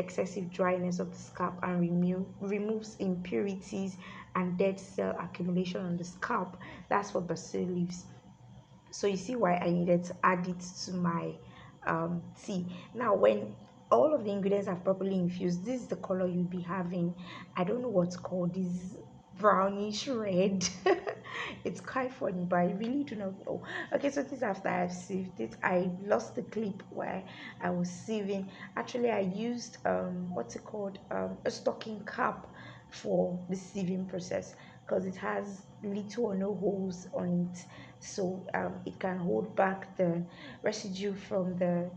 excessive dryness of the scalp and removes impurities and dead cell accumulation on the scalp. That's what basil leaves. So you see why I needed to add it to my tea. Now when all of the ingredients are properly infused, this is the color you'll be having. I don't know what's called this, brownish red. It's quite funny, but I really do not know. Okay, so this after I've sieved it. I lost the clip where I was sieving. Actually, I used what's it called, a stocking cap for the sieving process, because it has little or no holes on it, so it can hold back the residue from the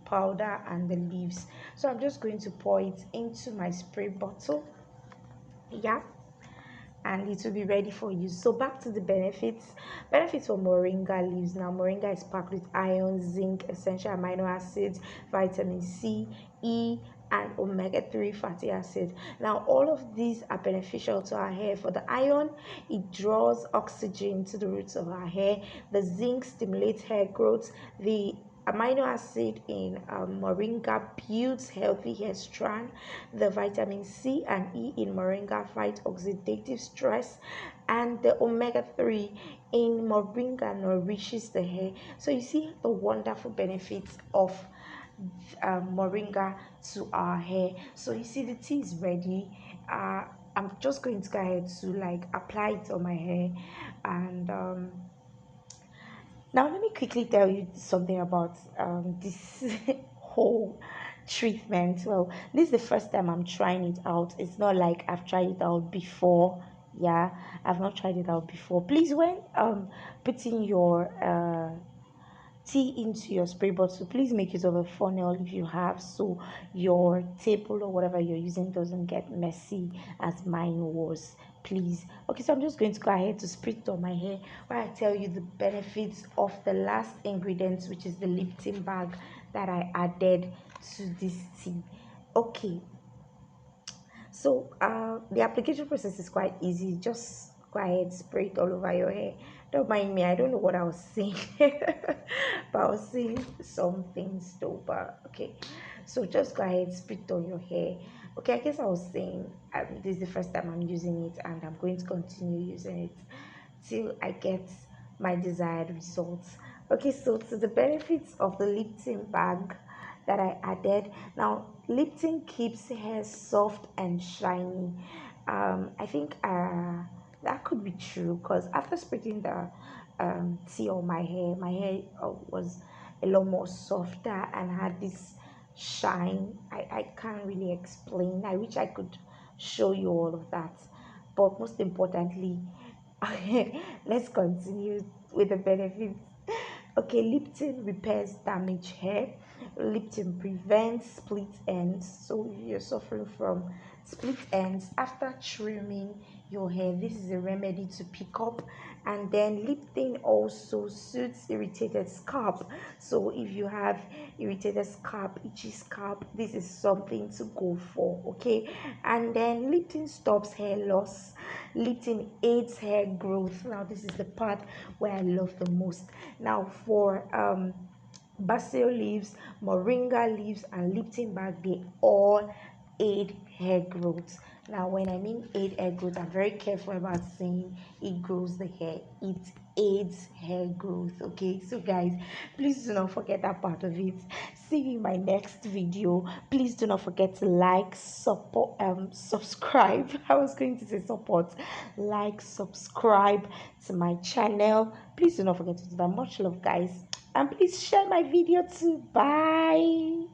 powder and the leaves. So I'm just going to pour it into my spray bottle, yeah, and it will be ready for use. So back to the benefits for moringa leaves. Now moringa is packed with iron, zinc, essential amino acids, vitamin C, E, and omega-3 fatty acid. Now all of these are beneficial to our hair. For the iron, it draws oxygen to the roots of our hair. The zinc stimulates hair growth. The amino acid in moringa builds healthy hair strand. The vitamin C and E in moringa fight oxidative stress, and the omega-3 in moringa nourishes the hair. So you see the wonderful benefits of moringa to our hair. So you see the tea is ready. I'm just going to go ahead to like apply it on my hair, and now let me quickly tell you something about this whole treatment. Well, this is the first time I'm trying it out. It's not like I've tried it out before. Yeah, I've not tried it out before. Please, when putting your tea into your spray bottle, please make use of a funnel if you have, so your table or whatever you're using doesn't get messy as mine was, please. Okay, so I'm just going to go ahead to spray it on my hair where I tell you the benefits of the last ingredient, which is the lipton bag that I added to this tea. Okay, so the application process is quite easy. Just go ahead, spray it all over your hair. Don't mind me, I don't know what I was saying, but I was saying some things though. But okay, so just go ahead, spray it on your hair. Okay, I guess I was saying this is the first time I'm using it, and I'm going to continue using it till I get my desired results. Okay, so to the benefits of the lipton bag that I added. Now, lipton keeps hair soft and shiny. I think that could be true, because after spraying the tea on my hair was a lot more softer and had this shine. I can't really explain. I wish I could show you all of that. But most importantly, let's continue with the benefits. Okay, Lipton repairs damaged hair. Lipton prevents split ends. So if you're suffering from split ends after trimming your hair, this is a remedy to pick up. And then Lipton also soothes irritated scalp. So if you have irritated scalp, itchy scalp, this is something to go for. Okay, and then Lipton stops hair loss. Lipton aids hair growth. Now this is the part where I love the most. Now for basil leaves, moringa leaves, and lipton bark, they all aid hair growth. Now when I mean aid hair growth, I'm very careful about saying it grows the hair. It aids hair growth. Okay, so guys, please do not forget that part of it. See you in my next video. Please do not forget to like, support, subscribe. I was going to say support. Like, subscribe to my channel. Please do not forget to do that. Much love, guys, and please share my video too. Bye.